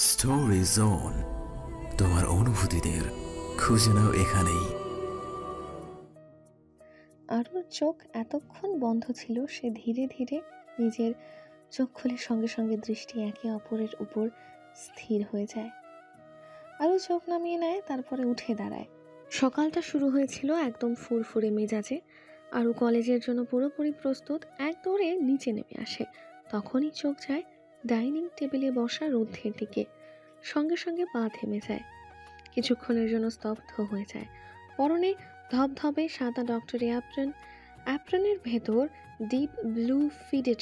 Story zone, তোমার অনুভূতিদের খুঁজে নাও এখানেই। আরুর চোখ এতক্ষণ বন্ধ ছিল, সে ধীরে ধীরে নিজের চোখ খুলে সঙ্গে সঙ্গে দৃষ্টি একে অপরের উপর স্থির হয়ে যায়। আরু চোখ নামিয়ে নেয়, তারপরে উঠে দাঁড়ায়। সকালটা শুরু হয়েছিল একদম ফুরফুরে মেজাজে। আরু কলেজের জন্য পুরোপুরি প্রস্তুত। এক দৌড়ে নিচে নেমে আসে। তখনই চোখ যায় ডাইনিং টেবিলে বসা রুদ্ধের দিকে। সঙ্গে সঙ্গে পা থেমে যায়, কিছুক্ষণের জন্য স্তব্ধ হয়ে যায়। পরনে ধবধবে সাদা ডক্টরি অ্যাপ্রনের ভেতর ডিপ ব্লু ফিডেড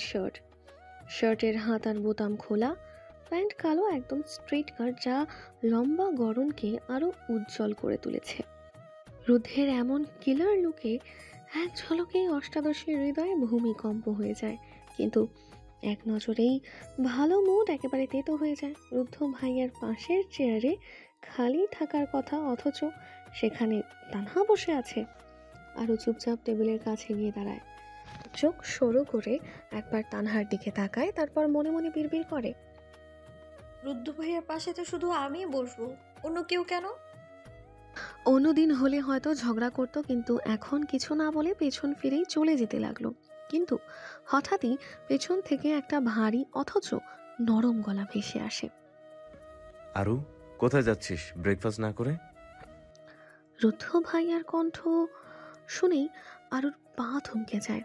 শার্টের হাতার বোতাম খোলা, প্যান্ট কালো একদম স্ট্রেট কাট, যা লম্বা গড়নকে আরো উজ্জ্বল করে তুলেছে। রুদ্ধের এমন কিলার লুকে এক ঝলকেই অষ্টাদশীর হৃদয়ে ভূমিকম্প হয়ে যায়। কিন্তু এক নজরেই ভালো মুড একেবারে তেতো হয়ে যায়। রুদ্ধ ভাইয়ার পাশের চেয়ারে খালি থাকার কথা, অথচ সেখানে তানহা বসে আছে। আরও চুপচাপ টেবিলের কাছে গিয়ে দাঁড়ায়, চোখ সরু করে একবার তানহার দিকে তাকায়, তারপর মনে মনে বিড়বিড় করে, রুদ্ধ ভাইয়ার পাশে তো শুধু আমিই বসবো, অন্য কেউ কেন? অন্যদিন হলে হয়তো ঝগড়া করত, কিন্তু এখন কিছু না বলে পেছন ফিরেই চলে যেতে লাগলো। কিন্তু হঠাৎই পেছন থেকে একটা ভারী অথচ নরম গলা ভেসে আসে। আরু, কোথায় যাচ্ছিস ব্রেকফাস্ট না করে? রুদ্ধ ভাইয়ার কণ্ঠ শুনেই আরুর পা থমকে যায়,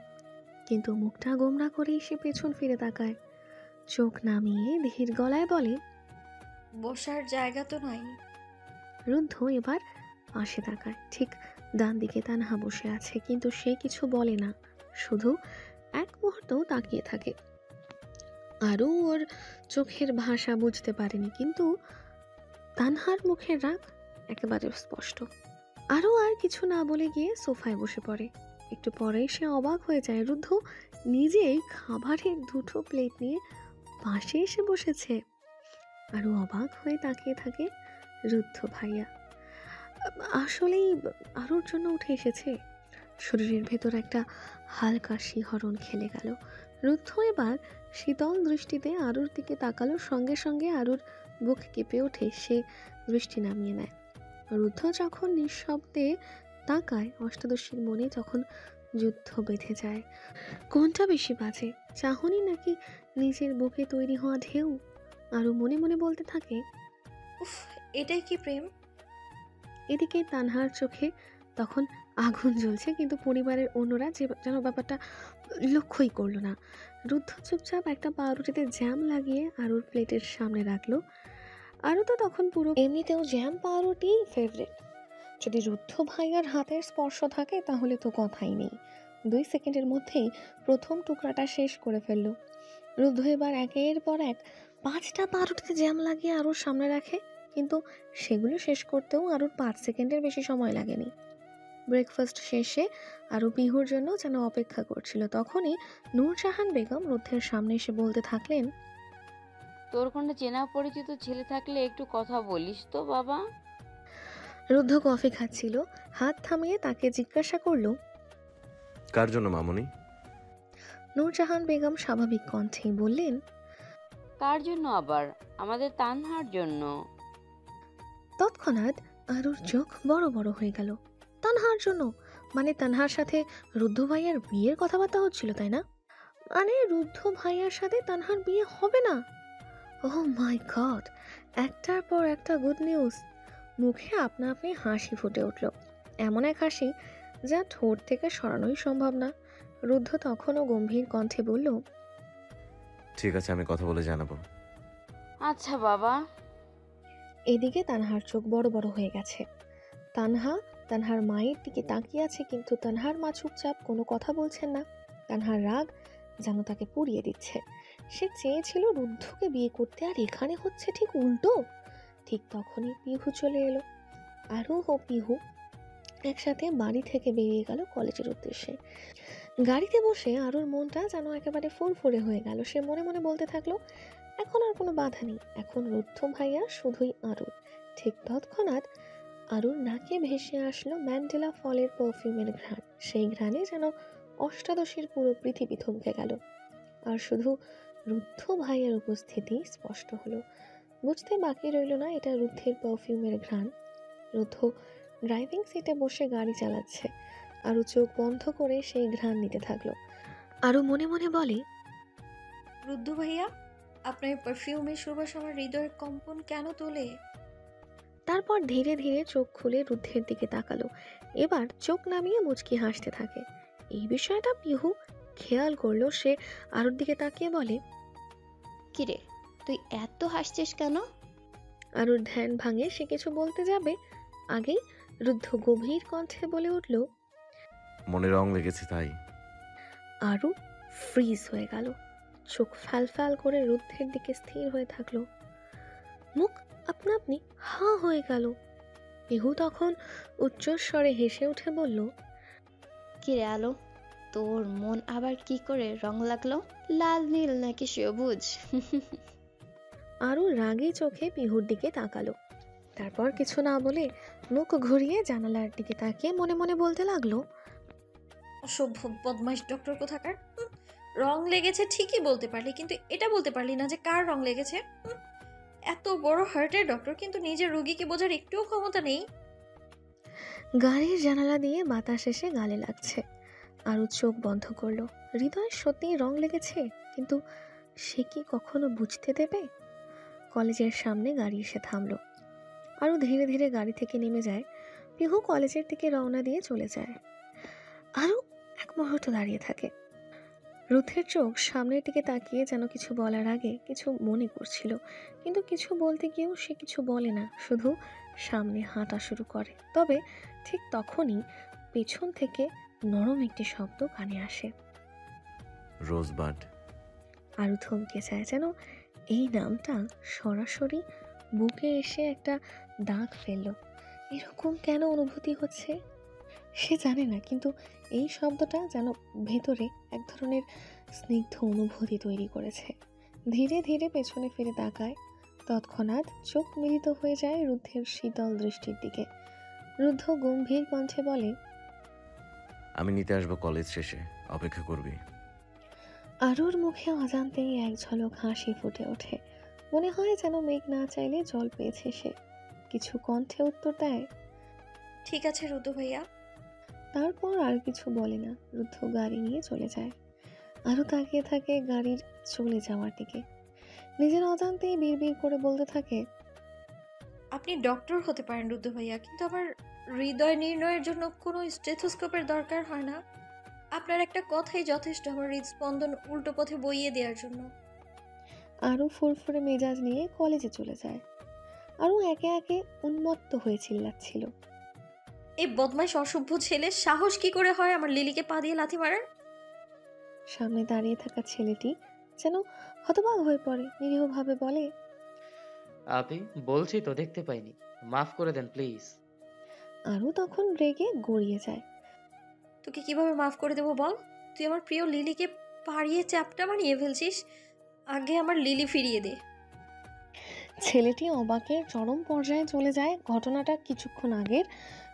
কিন্তু মুখটা গোমরা করেই সে পেছন ফিরে তাকায়। চোখ নামিয়ে ধীর গলায় বলে, বসার জায়গা তো নাই। রুদ্ধ এবার পাশে তাকায়। ঠিক ডান দিকে তানহা বসে আছে, কিন্তু সে কিছু বলে না, শুধু এক মুহূর্ত তাকিয়ে থাকে। আরও ওর চোখের ভাষা বুঝতে পারেনি, কিন্তু তানহার মুখের রাগ একেবারে স্পষ্ট। আরও আর কিছু না বলে গিয়ে সোফায় বসে পড়ে। একটু পরেই সে অবাক হয়ে যায়, রুদ্ধ নিজেই খাবারের দুটো প্লেট নিয়ে পাশে এসে বসেছে। আরও অবাক হয়ে তাকিয়ে থাকে। রুদ্ধ ভাইয়া আসলেই আরুর জন্য উঠে এসেছে। শরীরের ভেতর একটা হালকা শিহরণ খেলে গেল। রুদ্ধ এবার শীতল দৃষ্টিতে আরুর দিকে তাকালো, সঙ্গে সঙ্গে আরুর বুক কেঁপে ওঠে। সে দৃষ্টি নামিয়ে নেয়। রুদ্ধ যখন নিঃশব্দে তাকায়, অষ্টাদশীর মনে তখন যুদ্ধ বেঁধে যায়। কোনটা বেশি বাজে, চাহনি নাকি নিজের বুকে তৈরি হওয়া ঢেউ? আরও মনে মনে বলতে থাকে, উফ, এটাই কি প্রেম? এদিকে তানহার চোখে তখন আগুন জ্বলছে, কিন্তু পরিবারের অন্যরা যেন ব্যাপারটা লক্ষ্যই করলো না। রুদ্ধ চুপচাপ একটা পাউরুটিতে জ্যাম লাগিয়ে আরুর প্লেটের সামনে রাখলো। আরও তো তখন পুরো এমনিতেও জ্যাম পাউরুটি ফেভারিট। যদি রুদ্ধ ভাইয়ার হাতের স্পর্শ থাকে তাহলে তো কথাই নেই। 2 সেকেন্ডের মধ্যেই প্রথম টুকরাটা শেষ করে ফেললো। রুদ্ধ এবার একের পর এক 5টা পাউরুটিতে জ্যাম লাগিয়ে আরুর সামনে রাখে, কিন্তু সেগুলো শেষ করতেও আরুর 5 সেকেন্ডের বেশি সময় লাগেনি। ব্রেকফাস্ট শেষে আরু পিহুর জন্য যেন অপেক্ষা করছিল। তখনই নূরজাহান বেগম রুদ্ধের সামনে এসে বলতে থাকলেন, তোর কোনো চেনা পরিচিত ছেলে থাকলে একটু কথা বলিস তো বাবা। রুদ্ধ কফি খাচ্ছিল, হাত থামিয়ে তাকে জিজ্ঞাসা করলো, কার জন্য মামুনি? নূরজাহান বেগম স্বাভাবিক কণ্ঠেই বললেন, কার জন্য আবার? আমাদের তানহার জন্য। তৎক্ষণাৎ আরুর চোখ বড় বড় হয়ে গেল। তানহার জন্য? মানে তানহার সাথে রুদ্ধ ভাইয়ার বিয়ের কথাবার্তা হচ্ছিল, তাই না? মানে রুদ্ধ ভাইয়ার সাথে তানহার বিয়ে হবে না? ওহ মাই গড! একটার পর একটা গুড নিউজ। মুখে আপনা আপনি হাসি ফুটে উঠল, এমন এক হাসি যা ঠোঁট থেকে সরানোই সম্ভব না। রুদ্ধ তখনও গম্ভীর কণ্ঠে বলল, ঠিক আছে, আমি কথা বলে জানাবো। আচ্ছা বাবা। এদিকে তানহার চোখ বড় বড় হয়ে গেছে। তানহার মায়ের দিকে তাকিয়ে আছে, কিন্তু তানহার মা চুপচাপ, কোনো কথা বলছেন না। তানহার রাগ যেন তাকে পুড়িয়ে দিচ্ছে। সে চেয়েছিল রুদ্ধকে বিয়ে করতে, আর এখানে হচ্ছে ঠিক উল্টো। ঠিক তখনই পিহু চলে এলো। আরু ও পিহু একসাথে বাড়ি থেকে বেরিয়ে গেল কলেজের উদ্দেশ্যে। গাড়িতে বসে আরুর মনটা যেন একেবারে ফুরফুরে হয়ে গেল। সে মনে মনে বলতে থাকলো, এখন আর কোনো বাধা নেই, এখন রুদ্ধ ভাইয়া শুধুই আরুর। ঠিক তৎক্ষণাৎ আরুর নাকে ভেসে আসলো ম্যান্ডেলা ফলের পারফিউমের ঘ্রাণ। সেই ঘ্রাণে যেন অষ্টাদশীর পুরো পৃথিবী থমকে গেল। আর শুধু রুদ্ধ ভাইয়ের উপস্থিতি স্পষ্ট হলো। বুঝতে বাকি রইল না এটা রুদ্ধের পারফিউমের ঘ্রাণ। রুদ্ধ ড্রাইভিং সিটে বসে গাড়ি চালাচ্ছে, আরও চোখ বন্ধ করে সেই ঘ্রাণ নিতে থাকলো। আরও মনে মনে বলে, রুদ্র ভাইয়া, আপনার পারফিউমের সুবাস আমার হৃদয়ের কম্পন কেন তোলে? তারপর ধীরে ধীরে চোখ খুলে রুদ্ধের দিকে তাকালো। এবার চোখ নামিয়ে মুচকি হাসতে থাকে। এই বিষয়টা পিহু খেয়াল করলো। সে আরুর দিকে তাকিয়ে বলে, কিরে, তুই এত হাসছিস কেন? আরুর ধ্যান ভাঙে। সে কিছু বলতে যাবে, আগেই রুদ্ধ গভীর কণ্ঠে বলে উঠল, মনে রং লেগেছে তাই। আরু ফ্রিজ হয়ে গেল। চোখ ফ্যাল ফ্যাল করে রুদ্ধের দিকে স্থির হয়ে থাকলো। মুখ আপনা আপনি হাঁ হয়ে গেল। পিহু তখন উচ্চস্বরে হেসে উঠে বলল, কিরে আলো, তোর মন আবার কি করে রং লাগলো? লাল, নীল নাকি সবুজ? আরও রাগী চোখে পিহুর দিকে তাকালো। তারপর কিছু না বলে মুখ ঘুরিয়ে জানালার দিকে তাকিয়ে মনে মনে বলতে লাগলো, অসভ্য বদমাইশ ডক্টর কোথাকার। রং লেগেছে ঠিকই বলতে পারলি, কিন্তু এটা বলতে পারলি না যে কার রং লেগেছে। এত বড় হার্টের ডক্টর, কিন্তু নিজের রোগীকে বোঝার একটুও ক্ষমতা নেই। গাড়ির জানালা দিয়ে বাতাস এসে গালে লাগছে। আরও চোখ বন্ধ করলো। হৃদয় সত্যিই রং লেগেছে, কিন্তু সে কি কখনো বুঝতে দেবে? কলেজের সামনে গাড়ি এসে থামলো। আরও ধীরে ধীরে গাড়ি থেকে নেমে যায়। পিহু কলেজের দিকে রওনা দিয়ে চলে যায়। আরও এক মুহূর্ত দাঁড়িয়ে থাকে। রুথের চোখ সামনের দিকে তাকিয়ে যেন কিছু বলার আগে কিছু মনে করছিল, কিন্তু কিছু বলতে গিয়েও সে কিছু বলে না, শুধু সামনে হাঁটা শুরু করে। তবে ঠিক তখনই পেছন থেকে নরম একটি শব্দ কানে আসে। রোজবাড। আরও থমকে যায়, যেন এই নামটা সরাসরি বুকে এসে একটা দাগ ফেললো। এরকম কেন অনুভূতি হচ্ছে সে জানে না, কিন্তু এই শব্দটা যেন ভেতরে এক ধরনের স্নিগ্ধ অনুভূতি তৈরি করেছে। ধীরে ধীরে পেছনে ফিরে তাকায়। তৎক্ষণাৎ চোখ মিলিত হয়ে যায় রুদ্ধের শীতল দৃষ্টির দিকে। রুদ্ধ গম্ভীর কণ্ঠে বলে, আমি নিতে আসবো কলেজ শেষে, অপেক্ষা করবি। আরুর মুখে অজান্তেই এক ঝলক হাসি ফুটে ওঠে। মনে হয় যেন মেঘ না চাইলে জল পেয়েছে সে। কিছু কণ্ঠে উত্তর দেয়, ঠিক আছে রুদ্র ভাইয়া। তারপর আর কিছু বলে না। রুদ্ধ গাড়ি নিয়ে চলে যায়। আরও তাকিয়ে থাকে গাড়ির চলে যাওয়ার দিকে। নিজের অজান্তেই বিড়বিড় করে বলতে থাকে, আপনি ডক্টর হতে পারেন রুদ্র ভাইয়া, কিন্তু আমার হৃদয় নির্ণয়ের জন্য কোনো স্টেথোস্কোপের দরকার হয় না। আপনার একটা কথাই যথেষ্ট আমার হৃদস্পন্দন উল্টো পথে বইয়ে দেওয়ার জন্য। আরও ফুরফুরে মেজাজ নিয়ে কলেজে চলে যায়। আরও একে একে উন্মত্ত হয়ে চিল্লাচ্ছিল, এই বদমাইশ অসভ্য ছেলে সাহস কি করে হয় আমার লিলিকে পা দিয়ে লাথি মারার? সামনে দাঁড়িয়ে থাকা ছেলেটি যেন হতবাক হয়ে পড়ে। নিরীহভাবে বলে, আপনি বলছি তো দেখতে পাইনি, মাফ করে দেন প্লিজ। আরও তখন রেগে গড়িয়ে যায়। তোকে কিভাবে মাফ করে দেবো বল? তুই আমার প্রিয় লিলিকে পাড়িয়ে চ্যাপটা বানিয়ে ফেলছিস। আগে আমার লিলি ফিরিয়ে দে। ছেলেটি অবাকের চরম পর্যায়ে চলে যায়। ঘটনাটা কিছুক্ষণ আগের।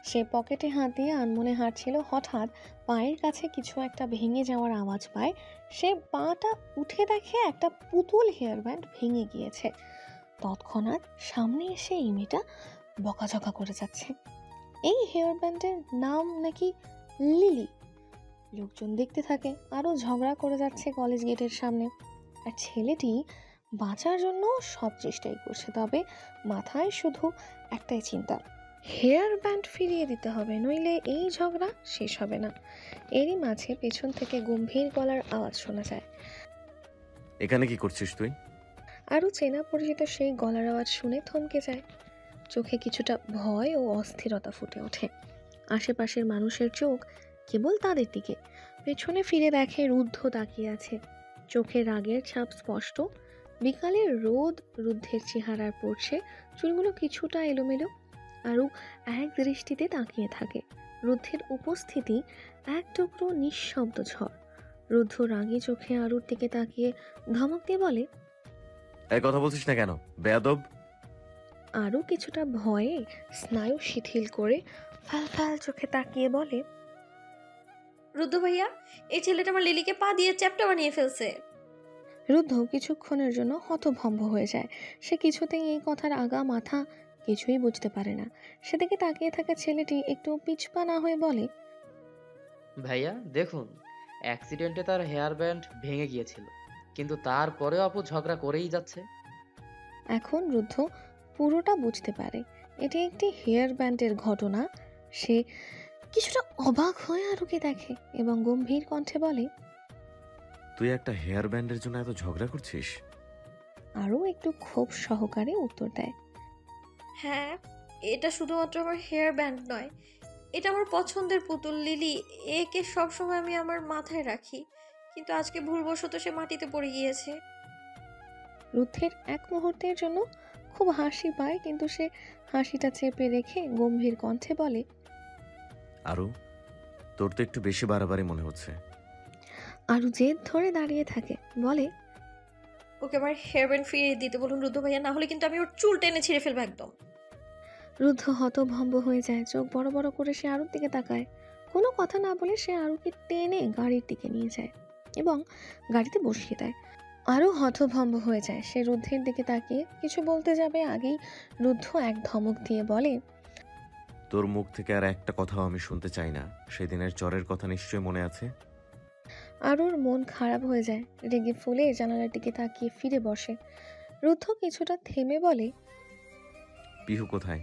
সে পকেটে হাত দিয়ে আনমনে হাঁটছিল। হঠাৎ পায়ের কাছে কিছু একটা ভেঙে যাওয়ার আওয়াজ পায়। সে পাটা উঠে দেখে একটা পুতুল হেয়ার ব্যান্ড ভেঙে গিয়েছে। তৎক্ষণাৎ সামনে এসে এই মেয়েটা বকাঝকা করে যাচ্ছে। এই হেয়ার ব্যান্ডের নাম নাকি লিলি। লোকজন দেখতে থাকে। আরও ঝগড়া করে যাচ্ছে কলেজ গেটের সামনে। আর ছেলেটি বাঁচার জন্য সব চেষ্টাই করছে, তবে মাথায় শুধু একটাই চিন্তা, হেয়ার ব্যান্ড ফিরিয়ে দিতে হবে, নইলে এই ঝগড়া শেষ হবে না। এরই মাঝে পেছন থেকে গম্ভীর গলার আওয়াজ শোনা যায়। এখানে কি করছিস তুই? আরও চেনা পরিচিত সেই গলার আওয়াজ শুনে থমকে যায়। চোখে কিছুটা ভয় ও অস্থিরতা ফুটে ওঠে। আশেপাশের মানুষের চোখ কেবল তাদের দিকে। পেছনে ফিরে দেখে রুদ্ধ তাকিয়ে আছে। চোখে রাগের ছাপ স্পষ্ট। বিকালের রোদ রুদ্ধের চেহারায় পড়ছে। চুলগুলো কিছুটা এলোমেলো। আরও এক দৃষ্টিতে তাকিয়ে থাকে। রুদ্ধের উপস্থিতি এক টুকরো নিঃশব্দ ঝড়। রুদ্ধ রাগী চোখে আরুর দিকে তাকিয়ে ধমক দিয়ে বলে, এই কথা বলছিস না কেন, বেয়াদব? আরও কিছুটা ভয়ে স্নায়ু শিথিল করে ফ্যাল ফ্যাল চোখে তাকিয়ে বলে, রুদ্র ভাইয়া, এই ছেলেটা আমার লিলিকে পা দিয়ে চ্যাপটা বানিয়ে ফেলছে। রুদ্ধ কিছুক্ষণের জন্য হতভম্ব হয়ে যায়। সে কিছুতেই এই কথার আগা মাথা কিছুই বুঝতে পারে না। সেদিকে তাকিয়ে থাকা ছেলেটি একটু পিছপা না হয়ে বলে, ভাইয়া দেখুন, অ্যাক্সিডেন্টে তার হেয়ার ব্যান্ড ভেঙে গিয়েছিল, কিন্তু তারপরেও আপু ঝগড়া করেই যাচ্ছে। এখন রুদ্ধ পুরোটা বুঝতে পারে এটি একটি হেয়ার ব্যান্ডের ঘটনা। সে কিছুটা অবাক হয়ে আরুকে দেখে এবং গম্ভীর কণ্ঠে বলে, তুই একটা হেয়ার ব্যান্ডের জন্য এত ঝগড়া করছিস? আরও একটু ক্ষোভ সহকারে উত্তর দেয়, হ্যাঁ, এটা শুধুমাত্র আমার হেয়ার ব্যান্ড নয়, এটা আমার পছন্দের পুতুল লিলি। একে সবসময় আমি আমার মাথায় রাখি, কিন্তু আজকে ভুলবশত সে মাটিতে পড়ে গিয়েছে। রুদ্ধের এক মুহূর্তের জন্য খুব হাসি পায়, কিন্তু সে হাসিটা চেপে রেখে গম্ভীর কণ্ঠে বলে, আরু, তোর তো একটু বেশি বাড়াবাড়ি মনে হচ্ছে। আরু জেদ ধরে দাঁড়িয়ে থাকে, বলে, ওকে আমার হেয়ার ব্যান্ড ফিরিয়ে দিতে বলুন রুদ্র ভাইয়া, না হলে কিন্তু আমি ওর চুল টেনে ছিঁড়ে ফেলবো একদম। রুদ্ধ হতভম্ব হয়ে যায়। চোখ বড় বড় করে সে আরুর দিকে তাকায়। কোনো কথা না বলে সে আরুকে টেনে গাড়ির দিকে নিয়ে যায় এবং গাড়িতে বসিয়ে দেয়। আরও হতভম্ব হয়ে যায়। সে রুদ্ধের দিকে তাকিয়ে কিছু বলতে যাবে, আগেই রুদ্ধ এক ধমক দিয়ে বলে, তোর মুখ থেকে আর একটা কথাও আমি শুনতে চাই না। সেদিনের চরের কথা নিশ্চয়ই মনে আছে? আরুর মন খারাপ হয়ে যায়। রেগে ফুলে জানালার দিকে তাকিয়ে ফিরে বসে। রুদ্ধ কিছুটা থেমে বলে, পিহু কোথায়?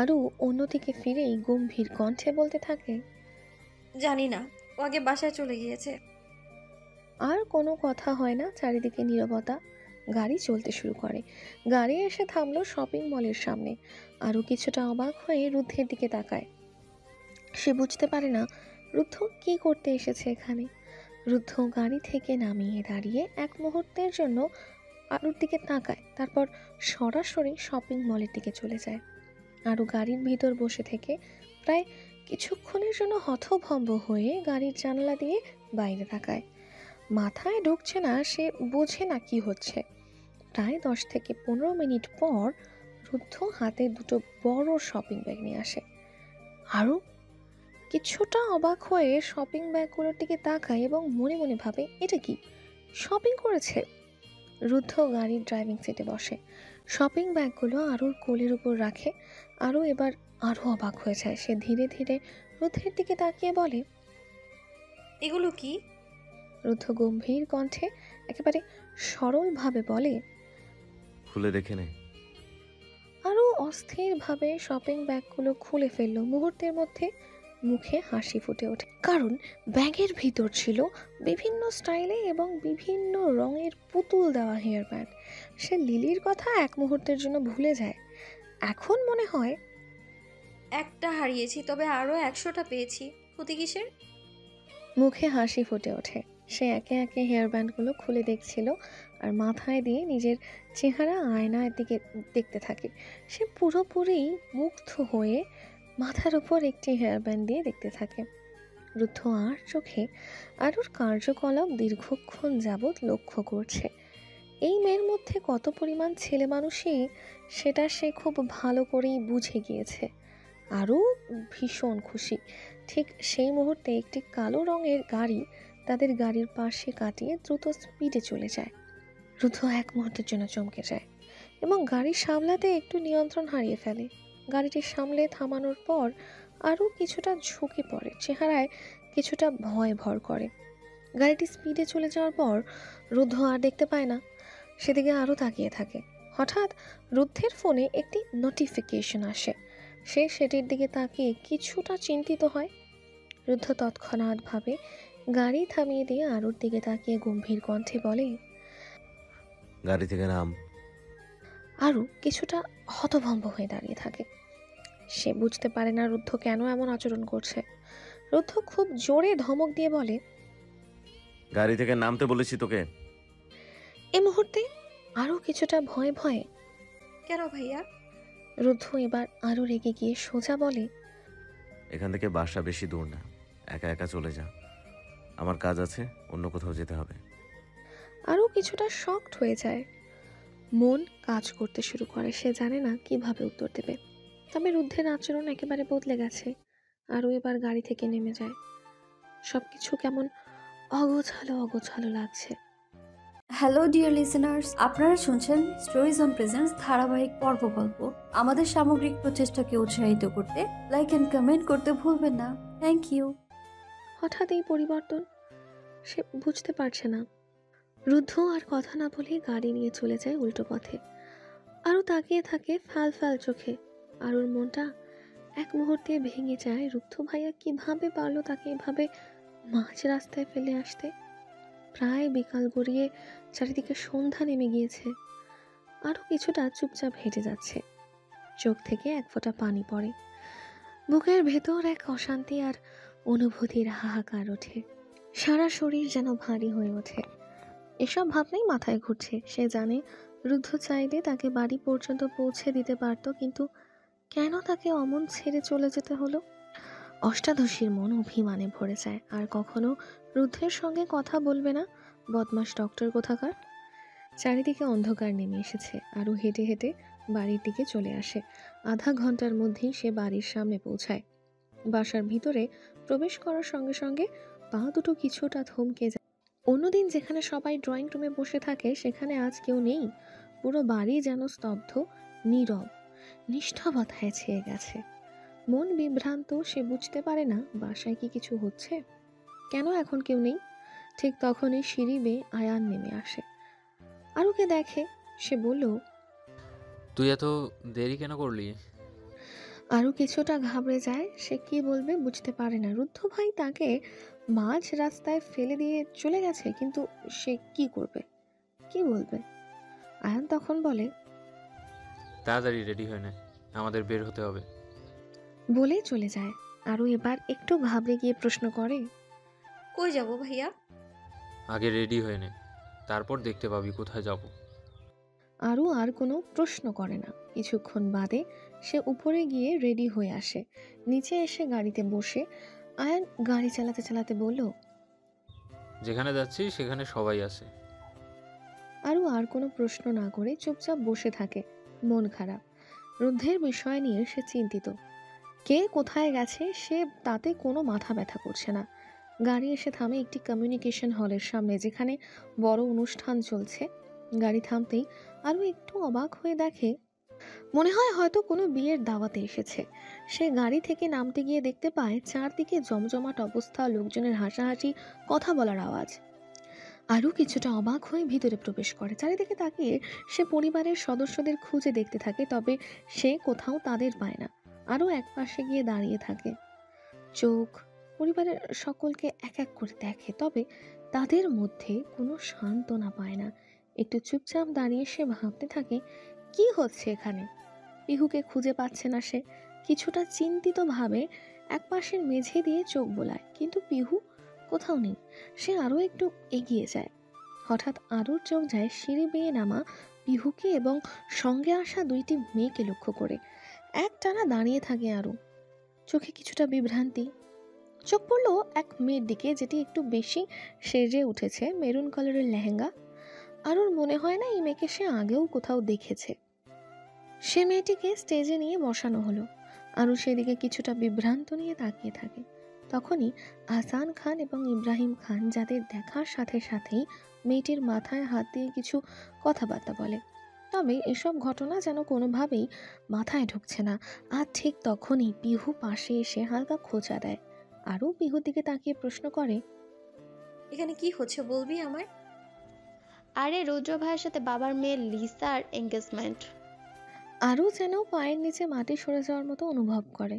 আরু অন্যদিকে ফিরেই গম্ভীর কণ্ঠে বলতে থাকে, জানি না, ও আগে বাসায় চলে গিয়েছে। আর কোনো কথা হয় না। চারিদিকে নীরবতা। গাড়ি চলতে শুরু করে। গাড়ি এসে থামলো শপিং মলের সামনে। আরও কিছুটা অবাক হয়ে রুদ্ধের দিকে তাকায়। সে বুঝতে পারে না রুদ্ধ কি করতে এসেছে এখানে। রুদ্ধ গাড়ি থেকে নামিয়ে দাঁড়িয়ে এক মুহূর্তের জন্য আরুর দিকে তাকায়, তারপর সরাসরি শপিং মলের দিকে চলে যায়। আরও গাড়ির ভিতর বসে থেকে প্রায় কিছুক্ষণের জন্য হতভম্ব হয়ে গাড়ির জানালা দিয়ে বাইরে তাকায়। মাথায় ঢুকছে না, সে বোঝে না কি হচ্ছে। প্রায় 10 থেকে 15 মিনিট পর রুদ্ধ হাতে দুটো বড় শপিং ব্যাগ নিয়ে আসে। আরও কিছুটা অবাক হয়ে শপিং ব্যাগগুলোর দিকে তাকায় এবং মনে মনে ভাবে, এটা কি শপিং করেছে? রুদ্ধ গাড়ির ড্রাইভিং সিটে বসে, শপিং ব্যাগগুলো আরুর কোলের উপর রাখে। আরও এবার আরও অবাক হয়ে যায়। সে ধীরে ধীরে রুদ্ধের দিকে তাকিয়ে বলে, এগুলো কি? রুদ্ধ গম্ভীর কণ্ঠে একেবারে সরলভাবে বলে, খুলে দেখে নে। আরও অস্থিরভাবে শপিং ব্যাগগুলো খুলে ফেলল। মুহূর্তের মধ্যে মুখে হাসি ফুটে ওঠে, কারণ ব্যাগের ভিতর ছিল বিভিন্ন স্টাইলে এবং বিভিন্ন রঙের পুতুল দেওয়া হেয়ার ব্যান্ড। সে লিলির কথা এক মুহূর্তের জন্য ভুলে যায়। এখন মনে হয় একটা হারিয়েছি, তবে আরও 100টা পেয়েছি। ক্ষতি কিসের? মুখে হাসি ফুটে ওঠে। সে একে একে হেয়ার ব্যান্ডগুলো খুলে দেখছিল আর মাথায় দিয়ে নিজের চেহারা আয়নার দিকে দেখতে থাকে। সে পুরোপুরি মুগ্ধ হয়ে মাথার উপর একটি হেয়ার ব্যান্ড দিয়ে দেখতে থাকে। রুদ্ধ আর চোখে আরুর কার্যকলাপ দীর্ঘক্ষণ যাবৎ লক্ষ্য করছে। এই মেয়ের মধ্যে কত পরিমাণ ছেলে মানুষই, সেটা সে খুব ভালো করেই বুঝে গিয়েছে। আরও ভীষণ খুশি। ঠিক সেই মুহূর্তে একটি কালো রঙের গাড়ি তাদের গাড়ির পাশে কাটিয়ে দ্রুত স্পিডে চলে যায়। রুদ্ধ এক মুহূর্তের জন্য চমকে যায় এবং গাড়ি সামলাতে একটু নিয়ন্ত্রণ হারিয়ে ফেলে। গাড়িটি সামলে থামানোর পর আরও কিছুটা ঝুঁকে পড়ে, চেহারায় কিছুটা ভয় ভর করে। গাড়িটি স্পিডে চলে যাওয়ার পর রুদ্ধ আর দেখতে পায় না। সেদিকে আরও তাকিয়ে থাকে। হঠাৎ রুদ্ধের ফোনে একটি নোটিফিকেশন আসে। সে সেটির দিকে তাকিয়ে কিছুটা চিন্তিত হয়। রুদ্ধ তৎক্ষণাৎভাবে গাড়ি থামিয়ে দিয়ে আরুর দিকে তাকিয়ে গম্ভীর কণ্ঠে বলে, গাড়ি থেকে নাম। আরু কিছুটা হতভম্ব হয়ে দাঁড়িয়ে থাকে। সে বুঝতে পারে না রুদ্ধ কেন এমন আচরণ করছে। রুদ্ধ খুব জোরে ধমক দিয়ে বলে, গাড়ি থেকে নামতে বলেছি তোকে। এই মুহূর্তে আরও কিছুটা ভয়ে ভয়ে কেন ভাইয়া? রুদ্ধ এবার আরও রেগে গিয়ে সোজা বলে, এখান থেকে বাসা বেশি দূর না, একা একা চলে যা। আমার কাজ আছে, অন্য কোথাও যেতে হবে। আরও কিছুটা শকড হয়ে যায়। মন কাজ করতে শুরু করে। সে জানে না কিভাবে উত্তর দেবে। তবে রুদ্ধের আচরণ একেবারে বদলে গেছে। আরও এবার গাড়ি থেকে নেমে যায়। সবকিছু কেমন অগোছালো অগোছালো লাগছে। হ্যালো ডিয়ার লিসেনার্স, আপনারা শুনছেন স্টোরিজ অন প্রেজেন্টস ধারাবাহিক পর্ব গল্প। আমাদের সামগ্রিক প্রচেষ্টাকে উৎসাহিত করতে লাইক এন্ড কমেন্ট করতে ভুলবেন না। Thank you. হঠাৎ এই পরিবর্তন সে বুঝতে পারছে না। রুদ্ধ আর কথা না বলে গাড়ি নিয়ে চলে যায় উল্টো পথে। আরও তাকিয়ে থাকে ফ্যাল ফ্যাল চোখে। আর ওর মনটা এক মুহূর্তে ভেঙে যায়। রুদ্ধ ভাইয়া কিভাবে পারলো তাকে এভাবে মাঝ রাস্তায় ফেলে আসতে। প্রায় বিকাল গড়িয়ে চারিদিকে সন্ধ্যা নেমে গিয়েছে। আরও কিছুটা চুপচাপ হেঁটে যাচ্ছে। চোখ থেকে এক ফোঁটা পানি পড়ে। বুকের ভেতর এক অশান্তি আর অনুভূতির হাহাকার ওঠে। সারা শরীর যেন ভারী হয়ে ওঠে। এসব ভাবনাই মাথায় ঘুরছে। সে জানে রুদ্ধ চাইলে তাকে বাড়ি পর্যন্ত পৌঁছে দিতে পারত, কিন্তু কেন তাকে অমন ছেড়ে চলে যেতে হলো? অষ্টাদশীর মন অভিমানে ভরে যায়। আর কখনো রুদ্ধের সঙ্গে কথা বলবে না, বদমাস ডক্টর কোথাকার। চারিদিকে অন্ধকার নেমে এসেছে। আরও হেঁটে হেঁটে বাড়ির দিকে চলে আসে। আধা ঘন্টার মধ্যেই সে বাড়ির সামনে পৌঁছায়। বাসার ভিতরে প্রবেশ করার সঙ্গে সঙ্গে পা দুটো কিছুটা থমকে যায়। অন্যদিন যেখানে সবাই ড্রয়িং রুমে বসে থাকে সেখানে আজ কেউ নেই। পুরো বাড়ি যেন স্তব্ধ, নীরব, নিষ্ঠবতায় ছেয়ে গেছে। মন বিভ্রান্ত। সে বুঝতে পারে না বাসায় কি কিছু হচ্ছে, কেন এখন কেউ নেই। ঠিক তখনই সিঁড়ি বেয়ে আয়ান নেমে আসে। আরুকে দেখে। সে বলল, তুই এত দেরি কেন করলি? আরও কিছুটা ঘাবড়ে যায়। সে কি বলবে বুঝতে পারে না। রুদ্ধ ভাই তাকে মাঝ রাস্তায় ফেলে দিয়ে চলে গেছে, কিন্তু সে কি করবে, কি বলবে? আয়ান তখন বলে, তাড়াতাড়ি রেডি হয়ে নে, আমাদের বের হতে হবে। বলে চলে যায়। আরও এবার একটু ঘাবড়ে গিয়ে প্রশ্ন করে, কই যাব ভাইয়া? আগে রেডি হয়ে নে, তারপর দেখতে পাবি কোথায় যাব। আরও আর কোনো প্রশ্ন করে না। কিছুক্ষণ বাদে সে উপরে গিয়ে রেডি হয়ে আসে। নিচে এসে গাড়িতে বসে আয়ান গাড়ি চালাতে চালাতে বলল, যেখানে যাচ্ছি সেখানে সবাই আছে। আরও আর কোনো প্রশ্ন না করে চুপচাপ বসে থাকে। মন খারাপ। রুদ্ধের বিষয় নিয়ে সে চিন্তিত। কে কোথায় গেছে সে তাতে কোনো মাথা ব্যথা করছে না। গাড়ি এসে থামে একটি কমিউনিকেশন হলের সামনে, যেখানে বড় অনুষ্ঠান চলছে। গাড়ি থামতেই আরও একটু অবাক হয়ে দেখে, মনে হয় হয়তো কোনো বিয়ের দাওয়াতে এসেছে। সে গাড়ি থেকে নামতে গিয়ে দেখতে পায় চারদিকে জমজমাট অবস্থা, লোকজনের হাসাহাসি, কথা বলার আওয়াজ। আরও কিছুটা অবাক হয়ে ভিতরে প্রবেশ করে। চারিদিকে তাকিয়ে সে পরিবারের সদস্যদের খুঁজে দেখতে থাকে, তবে সে কোথাও তাদের পায় না। আরও এক পাশে গিয়ে দাঁড়িয়ে থাকে। চোখ পরিবারের সকলকে এক এক করে দেখে, তবে তাদের মধ্যে কোনো সান্ত্বনা পায় না। একটু চুপচাপ দাঁড়িয়ে সে ভাবতে থাকে, কি হচ্ছে এখানে? পিহুকে খুঁজে পাচ্ছে না সে। কিছুটা চিন্তিতভাবে এক পাশের মেঝে দিয়ে চোখ বোলায়, কিন্তু পিহু কোথাও নেই। সে আরও একটু এগিয়ে যায়। হঠাৎ আরুর চোখ যায় সিঁড়ি বেয়ে নামা পিহুকে এবং সঙ্গে আসা দুইটি মেয়েকে লক্ষ্য করে। একটানা দাঁড়িয়ে থাকে আরু, চোখে কিছুটা বিভ্রান্তি। চোখ পড়ল এক মেয়ের দিকে, যেটি একটু বেশি সেজে উঠেছে, মেরুন কালারের লেহেঙ্গা। আরুর মনে হয় না এই মেয়েকে সে আগেও কোথাও দেখেছে। সে মেয়েটিকে স্টেজে নিয়ে বসানো হলো। আরু সেদিকে কিছুটা বিভ্রান্ত নিয়ে তাকিয়ে থাকে। তখনই আহসান খান এবং ইব্রাহিম খান, যাদের দেখার সাথে সাথেই মেয়েটির মাথায় হাত দিয়ে কিছু কথাবার্তা বলে। তবে এসব ঘটনা যেন কোনোভাবেই মাথায় ঢুকছে না। আর ঠিক তখনই পিহু পাশে এসে হালকা খোঁচা দেয়। আরও পিহুর দিকে তাকিয়ে প্রশ্ন করে, এখানে কি হচ্ছে বলবি আমায়? আরে রুদ্র ভাইয়ের সাথে বাবার মেয়ে লিসার এঙ্গেজমেন্ট। আরও যেন পায়ের নিচে মাটি সরে যাওয়ার মতো অনুভব করে।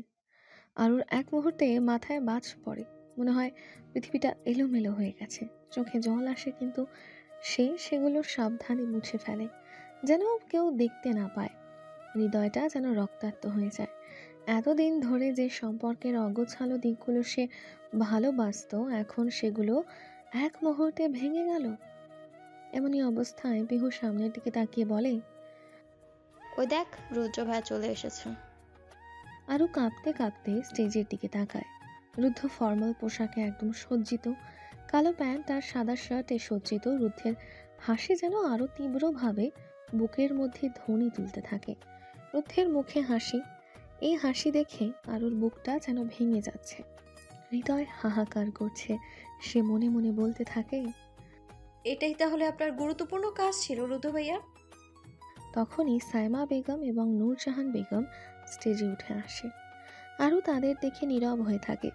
আরুর এক মুহূর্তে মাথায় বাজ পড়ে। মনে হয় পৃথিবীটা এলোমেলো হয়ে গেছে। চোখে জল আসে, কিন্তু সে সেগুলো সাবধানে মুছে ফেলে, যেন কেউ দেখতে না পায়। হৃদয়টা যেন রক্তাক্ত হয়ে যায়। এতদিন ধরে যে সম্পর্কের অগোছালো দিকগুলো সে ভালোবাসত, এখন সেগুলো এক মুহূর্তে ভেঙে গেল। এমনই অবস্থায় পিহু সামনের দিকে তাকিয়ে বলে, ওই দেখ রুদ্র ভাই চলে এসেছে। আরও কাঁপতে কাঁপতে স্টেজের দিকে তাকায়। রুদ্ধ ফর্মাল পোশাকে একদম সজ্জিত, কালো প্যান্ট আর সাদা শার্টে সজ্জিত। রুদ্ধের হাসি যেন আরও তীব্রভাবে বুকের মধ্যে ধ্বনি তুলতে থাকে। রুদ্ধের মুখে হাসি, এই হাসি দেখে আরুর বুকটা যেন ভেঙে যাচ্ছে। হৃদয় হাহাকার করছে। সে মনে মনে বলতে থাকে, এটাই তাহলে আপনার গুরুত্বপূর্ণ কাজ ছিল রুদ্র ভাইয়া? তখনই সাইমা বেগম এবং নূরজাহান বেগম স্টেজে উঠে আসে। আরও তাদের দেখে নীরব হয়ে থাকে।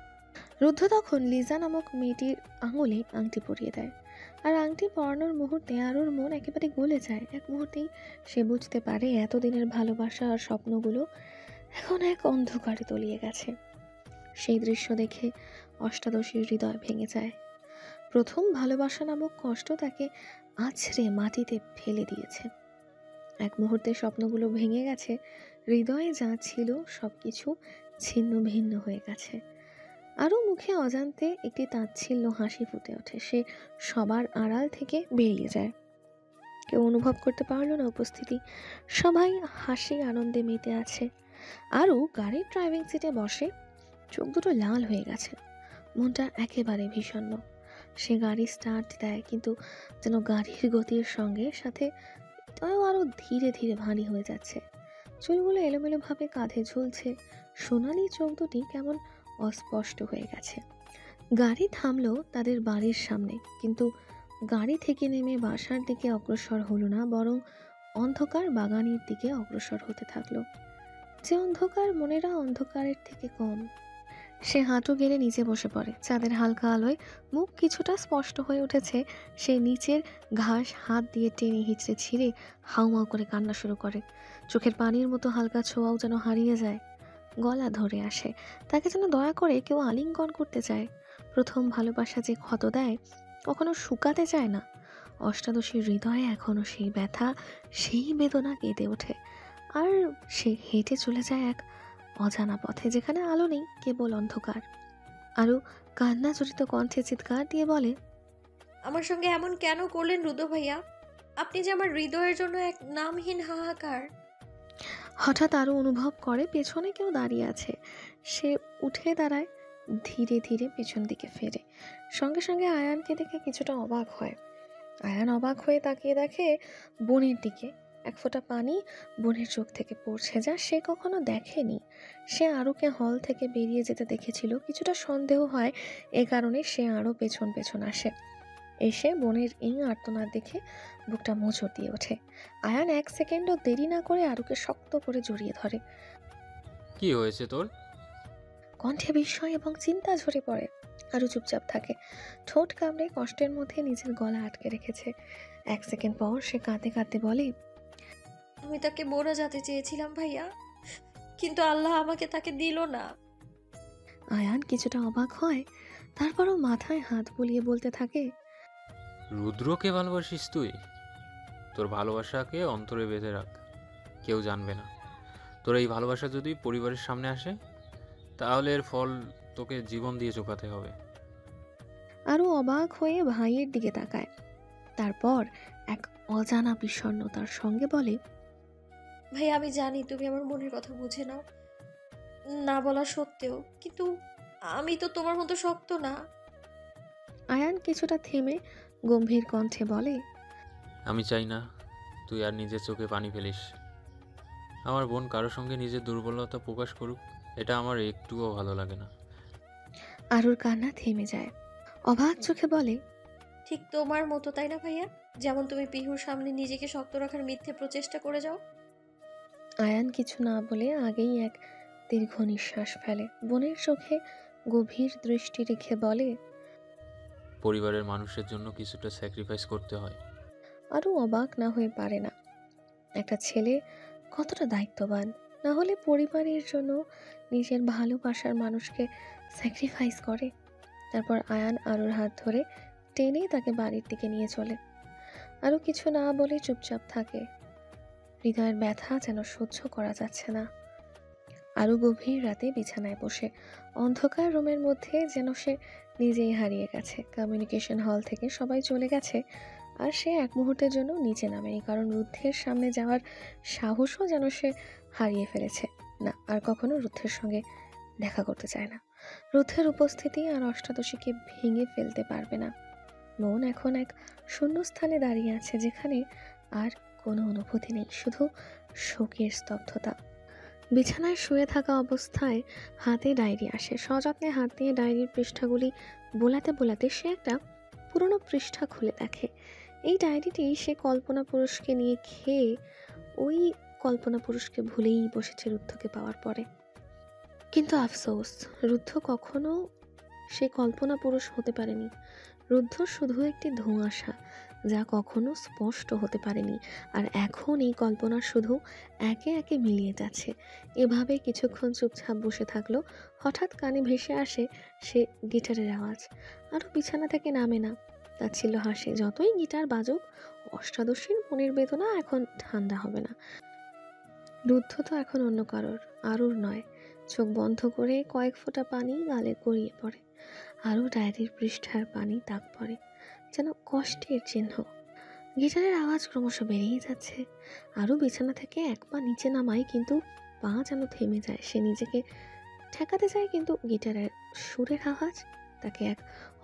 রুদ্ধ তখন লিজা নামক মেয়েটির আঙুলে আংটি পরিয়ে দেয়। আর আংটি পরানোর মুহূর্তে আরুর মন একেবারে গলে যায়। এক মুহূর্তেই সে বুঝতে পারে এতদিনের ভালোবাসা আর স্বপ্নগুলো এখন এক অন্ধকারে তলিয়ে গেছে। সেই দৃশ্য দেখে অষ্টাদশীর হৃদয় ভেঙে যায়। প্রথম ভালোবাসা নামক কষ্ট তাকে আছড়ে মাটিতে ফেলে দিয়েছে। এক মুহূর্তে স্বপ্নগুলো ভেঙে গেছে, হৃদয়ে যা ছিল সব কিছু ছিন্ন ভিন্ন হয়ে গেছে। আরও মুখে অজান্তে একটি তাচ্ছিল্য হাসি ফুটে ওঠে। সে সবার আড়াল থেকে বেরিয়ে যায়। কেউ অনুভব করতে পারল না উপস্থিতি। সবাই হাসি আনন্দে মেতে আছে। আরও গাড়ির ড্রাইভিং সিটে বসে, চোখ দুটো লাল হয়ে গেছে, মনটা একেবারে বিষণ্ণ। সে গাড়ি স্টার্ট দেয়, কিন্তু যেন গাড়ির গতির সঙ্গে সাথে এটাও আরও ধীরে ধীরে ভারী হয়ে যাচ্ছে। চুলগুলো এলোমেলোভাবে কাঁধে ঝুলছে, সোনালি চোখ দুটি কেমন অস্পষ্ট হয়ে গেছে। গাড়ি থামলো তাদের বাড়ির সামনে, কিন্তু গাড়ি থেকে নেমে বাসার দিকে অগ্রসর হলো না, বরং অন্ধকার বাগানের দিকে অগ্রসর হতে থাকলো। যে অন্ধকার মনেরা অন্ধকারের থেকে কম। সে হাঁটু গেড়ে নিচে বসে পড়ে। চাঁদের হালকা আলোয় মুখ কিছুটা স্পষ্ট হয়ে উঠেছে। সে নিচের ঘাস হাত দিয়ে টেনে হিচড়ে ছিঁড়ে হাউমাউ করে কান্না শুরু করে। চোখের পানির মতো হালকা ছোঁয়াও যেন হারিয়ে যায়, গলা ধরে আসে। তাকে যেন দয়া করে কেউ আলিঙ্গন করতে চায়। প্রথম ভালোবাসা যে ক্ষত দেয়, কখনো শুকাতে চায় না। অষ্টাদশীর হৃদয়ে এখনো সেই ব্যথা, সেই বেদনা কেঁদে ওঠে। আর সে হেঁটে চলে যায় এক অজানা পথে, যেখানে আলো নেই, কেবল অন্ধকার। আরও কান্না জড়িত কণ্ঠে চিৎকার দিয়ে বলে, আমার সঙ্গে এমন কেন করলেন রুদ্র ভাইয়া? আপনি যে আমার হৃদয়ের জন্য এক নামহীন হাহাকার। হঠাৎ আরও অনুভব করে পেছনে কেউ দাঁড়িয়ে আছে। সে উঠে দাঁড়ায়, ধীরে ধীরে পেছন দিকে ফেরে। সঙ্গে সঙ্গে আয়ানকে দেখে কিছুটা অবাক হয়। আয়ান অবাক হয়ে তাকিয়ে দেখে বোনের দিকে। এক ফোঁটা পানি বোনের চোখ থেকে পড়ছে, যা সে কখনো দেখেনি। সে আরুকে হল থেকে বেরিয়ে যেতে দেখেছিল। কিছুটা সন্দেহ হয়, এ কারণে সে আরও পেছন পেছন আসে। এসে বোনের এই আর্তনাদ দেখে বুকটা মোচড় দিয়ে ওঠে। আয়ান এক সেকেন্ডও দেরি না করে আরুকে শক্ত করে জড়িয়ে ধরে। কি হয়েছে তোর? কণ্ঠে বিস্ময় এবং চিন্তা ঝরে পড়ে। আরু চুপচাপ থাকে, ঠোঁট কামড়ে কষ্টের মধ্যে নিজের গলা আটকে রেখেছে। এক সেকেন্ড পর সে কাঁদতে কাঁদতে বলে, আমি তাকে মোড়া যেতে চেয়েছিলাম ভাইয়া, কিন্তু আল্লাহ আমাকে তাকে দিল না। আয়ান কিছুটা অবাক হয়, তারপরও মাথায় হাত বুলিয়ে বলতে থাকে, রুদ্রকে ভালোবাসিস তুই? তোর ভালোবাসাকে অন্তরে বেঁধে রাখ, কেউ জানবে না। তোর এই ভালোবাসা যদি পরিবারের সামনে আসে, তাহলে এর ফল তোকে জীবন দিয়ে চোকাতে হবে। আরও অবাক হয়ে ভাইয়ের দিকে তাকায়। তারপর এক অজানা বিষণ্ণতার সঙ্গে বলে, ভাইয়া আমি জানি তুমি আমার মনের কথা বুঝে নাও, না বলা সত্ত্বেও, কিন্তু আমি তো তোমার মতো শক্ত না। আয়ান কিছুটা থেমে গম্ভীর কণ্ঠে বলে, আমি চাই না তুই আর নিজের চোখে পানি ফেলিস। আমার বোন কারোর সঙ্গে নিজের দুর্বলতা প্রকাশ করুক, এটা আমার একটুও ভালো লাগে না। আরুর কান্না থেমে যায়। অবাক চোখে বলে, ঠিক তোমার মতো, তাই না ভাইয়া? যেমন তুমি পিহুর সামনে নিজেকে শক্ত রাখার মিথ্যে প্রচেষ্টা করে যাও। আয়ান কিছু না বলে আগেই এক দীর্ঘ নিঃশ্বাস ফেলে। বোনের চোখে গভীর দৃষ্টি রেখে বলে, পরিবারের মানুষের জন্য কিছুটা স্যাক্রিফাইস করতে হয়। আরও অবাক না হয়ে পারে না। একটা ছেলে কতটা দায়িত্ববান, না হলে পরিবারের জন্য নিজের ভালোবাসার মানুষকে স্যাক্রিফাইস করে। তারপর আয়ান আরুর হাত ধরে টেনে তাকে বাড়ির দিকে নিয়ে চলে। আরও কিছু না বলে চুপচাপ থাকে। হৃদয়ের ব্যথা যেন সহ্য করা যাচ্ছে না। আরও গভীর রাতে বিছানায় বসে অন্ধকার রুমের মধ্যে যেন সে নিজেই হারিয়ে গেছে। কমিউনিকেশন হল থেকে সবাই চলে গেছে, আর সে এক মুহূর্তের জন্য নিচে নামেনি, কারণ রুদ্ধের সামনে যাওয়ার সাহসও যেন সে হারিয়ে ফেলেছে। না, আর কখনো রুদ্ধের সঙ্গে দেখা করতে চায় না। রুদ্ধের উপস্থিতি আর অষ্টাদশীকে ভেঙে ফেলতে পারবে না। মন এখন এক শূন্য স্থানে দাঁড়িয়ে আছে, যেখানে আর কোনো অনুভূতি নেই, শুধু শোকের স্তব্ধতা। বিছানায় শুয়ে থাকা অবস্থায় হাতে ডায়েরি আসে। সযত্নে হাত দিয়ে ডায়েরির পৃষ্ঠাগুলি বোলাতে বোলাতে সে একটা পুরনো পৃষ্ঠা খুলে দেখে এই ডায়েরিটি সে কল্পনা পুরুষকে নিয়ে খেয়ে ওই কল্পনা পুরুষকে ভুলেই বসেছে রুদ্ধকে পাওয়ার পরে। কিন্তু আফসোস, রুদ্ধ কখনো সে কল্পনা পুরুষ হতে পারেনি। রুদ্ধ শুধু একটি ধোঁয়াশা, যা কখনো স্পষ্ট হতে পারেনি। আর এখন এই কল্পনা শুধু একে একে মিলিয়ে যাচ্ছে। এভাবে কিছুক্ষণ চুপচাপ বসে থাকলো। হঠাৎ কানে ভেসে আসে সে গিটারের আওয়াজ। আরও বিছানা থেকে নামে না। তাচ্ছিল্য হাসে, যতই গিটার বাজুক অষ্টাদশীর মনের বেদনা এখন ঠান্ডা হবে না। রুদ্ধ তো এখন অন্য কারোর, আরুর নয়। চোখ বন্ধ করে কয়েক ফোঁটা পানি গালে গড়িয়ে পড়ে। আরও ডায়েরির পৃষ্ঠার পানি দাগ পড়ে, যেন কষ্টের চিহ্ন। গিটারের আওয়াজ ক্রমশ বেড়েই যাচ্ছে। আরও বিছানা থেকে এক পা নিচে নামায়, কিন্তু পা যেন থেমে যায়। সে নিজেকে ঠেকাতে চায়, কিন্তু গিটারের সুরের আওয়াজ তাকে এক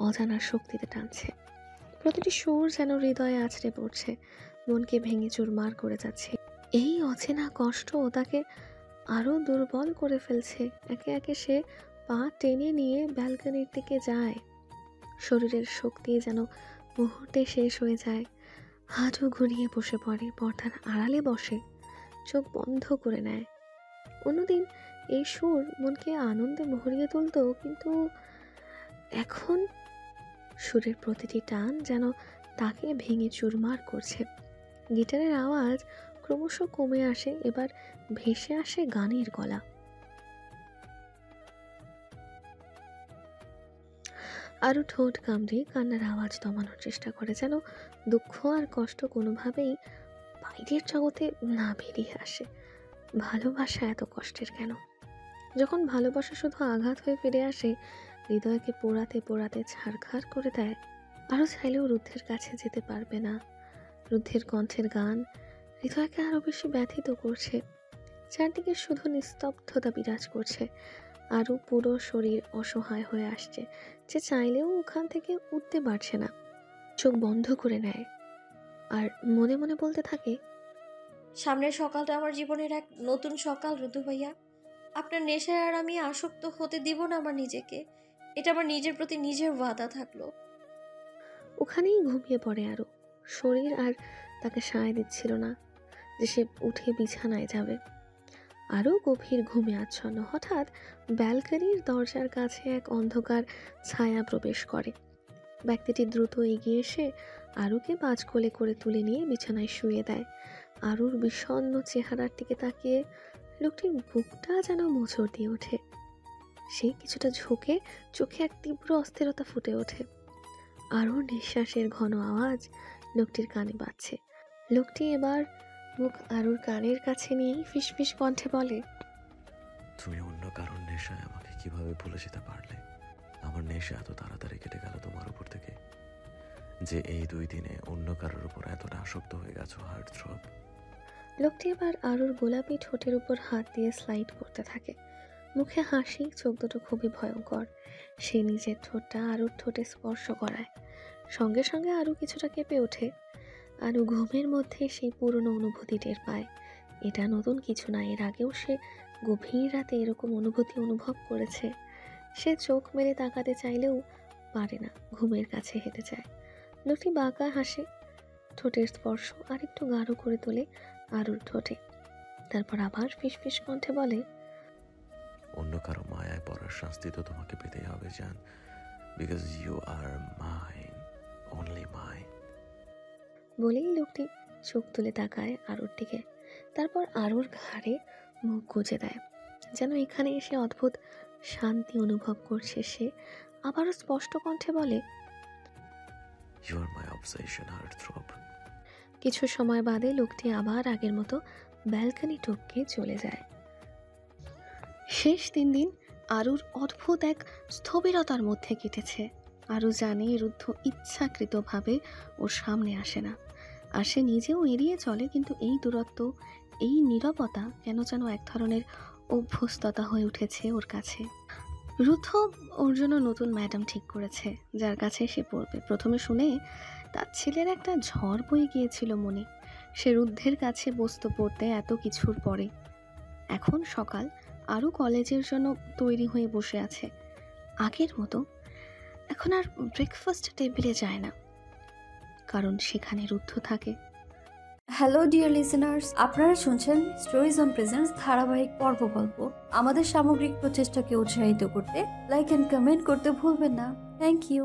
অজানা শক্তিতে টানছে। প্রতিটি সুর যেন হৃদয়ে আছড়ে পড়ছে, মনকে ভেঙে চুরমার করে যাচ্ছে। এই অচেনা কষ্ট তাকে আরও দুর্বল করে ফেলছে। একে একে সে পা টেনে নিয়ে ব্যালকনির দিকে যায়। শরীরের শক্তি যেন মুহূর্তে শেষ হয়ে যায়। হাঁটু ঘুরিয়ে বসে পড়ে, পর্দার আড়ালে বসে, চোখ বন্ধ করে নেয়। অন্যদিন এই সুর মনকে আনন্দে ভরিয়ে তুলত, কিন্তু এখন সুরের প্রতিটি টান যেন তাকে ভেঙে চুরমার করছে। গিটারের আওয়াজ ক্রমশ কমে আসে, এবার ভেসে আসে গানের গলা। আরও ঠোঁট কামড়ে কান্নার আওয়াজ দমানোর চেষ্টা করে, যেন দুঃখ আর কষ্ট কোনোভাবেই বাইরের জগতে না বেরিয়ে আসে। ভালোবাসা এত কষ্টের কেন? যখন ভালোবাসা শুধু আঘাত হয়ে ফিরে আসে, হৃদয়কে পোড়াতে পোড়াতে ছারখার করে দেয়। আরও চাইলেও রুদ্ধের কাছে যেতে পারবে না। রুদ্ধের কণ্ঠের গান হৃদয়কে আরও বেশি ব্যথিত করছে। চারদিকে শুধু নিস্তব্ধতা বিরাজ করছে। আরও পুরো শরীর অসহায় হয়ে আসছে, যে চাইলেও ওখান থেকে উঠতে পারছে না। চোখ বন্ধ করে নেয় আর মনে মনে বলতে থাকে, সামনের সকালটা আমার জীবনের এক নতুন সকাল রুদ্ধ ভাইয়া। আপনার নেশায় আর আমি আসক্ত হতে দিব না আমার নিজেকে। এটা আমার নিজের প্রতি নিজের ওয়াদা থাকলো। ওখানেই ঘুমিয়ে পড়ে আরও। শরীর আর তাকে সায় দিচ্ছিল না যে সে উঠে বিছানায় যাবে। আরও গভীর ঘুমে আচ্ছন্ন। হঠাৎ ব্যালকনির দরজার কাছে এক অন্ধকার ছায়া প্রবেশ করে। ব্যক্তিটি দ্রুত এগিয়ে এসে আরুকে বাজ কোলে করে তুলে নিয়ে বিছানায় শুয়ে দেয়। আরুর বিষণ্ণ চেহারার দিকে তাকিয়ে লোকটির বুকটা যেন মোচড় দিয়ে ওঠে। সে কিছুটা ঝুঁকে চোখে এক তীব্র অস্থিরতা ফুটে ওঠে। আরও নিঃশ্বাসের ঘন আওয়াজ লোকটির কানে বাজছে। লোকটি এবার মুখ আরুর কানের কাছে নিয়েই ফিসফিস কণ্ঠে বলে, তুমি অন্য কারোর নেশায় আমাকে কিভাবে ভুলে যেতে পারলে? আমার নেশা এত তাড়াতাড়ি কেটে গেল তোমার উপর থেকে, যে এই 2 দিনে অন্য কারোর উপর এতটা আসক্ত হয়ে গেছো হার্ট থ্রব। লোকটি এবার আরুর গোলাপি ঠোঁটের উপর হাত দিয়ে স্লাইড করতে থাকে। মুখে হাসি, চোখ দুটো খুবই ভয়ঙ্কর। সে নিজের ঠোঁটটা আরুর ঠোঁটে স্পর্শ করায়। সঙ্গে সঙ্গে আরু কিছুটা কেঁপে ওঠে। আরু ঘুমের মধ্যে সেই পুরনো অনুভূতি টের পায়। এটা নতুন কিছু না, এর আগেও সে গভীর রাতে এরকম অনুভূতি অনুভব করেছে। সে চোখ মেলে তাকাতে চাইলেও পারে না, ঘুমের কাছে হেঁটে যায়। লোকটি বাঁকা হাসে, ঠোঁটের স্পর্শ আরেকটু গাঢ় করে তোলে আরুর ঠোঁটে। তারপর আবার ফিসফিস কণ্ঠে বলে, অন্য কারো মায়ায় পড়ার শাস্তি তো তোমাকে পেতেই হবে জান, because you are mine, only mine. বলেই লোকটি চোখ তুলে তাকায় আরুর দিকে। তারপর আরুর ঘাড়ে মুখ গুজে দেয়, যেন এখানে এসে অদ্ভুত শান্তি অনুভব করছে সে। আবারও স্পষ্ট কণ্ঠে বলে, you are my obsession heart throb. কিছু সময় বাদে লোকটি আবার আগের মতো ব্যালকনি টপকে চলে যায়। শেষ 3 দিন আরুর অদ্ভুত এক স্থবিরতার মধ্যে কেটেছে। আরু জানে রুদ্ধ ইচ্ছাকৃতভাবে ওর সামনে আসে না, আর সে নিজেও এড়িয়ে চলে। কিন্তু এই দূরত্ব, এই নীরবতা কেন যেন এক ধরনের অভ্যস্ততা হয়ে উঠেছে ওর কাছে। রুদ্ধ ওর জন্য নতুন ম্যাডাম ঠিক করেছে, যার কাছে সে পড়বে। প্রথমে শুনে তার ছেলের একটা ঝড় বয়ে গিয়েছিল মনে। সে রুদ্ধের কাছে বসতে পড়তে এত কিছুর পরে। এখন সকাল, আরও কলেজের জন্য তৈরি হয়ে বসে আছে। আগের মতো এখন আর ব্রেকফাস্ট টেবিলে যায় না, কারণ সেখানে রুদ্ধ থাকে। হ্যালো ডিয়ার লিসেনার্স, আপনারা শুনছেন স্টোরিজ অন প্রেজেন্স ধারাবাহিক পর্ব গল্প। আমাদের সামগ্রিক প্রচেষ্টাকে উৎসাহিত করতে লাইক অ্যান্ড কমেন্ট করতে ভুলবেন না। Thank you.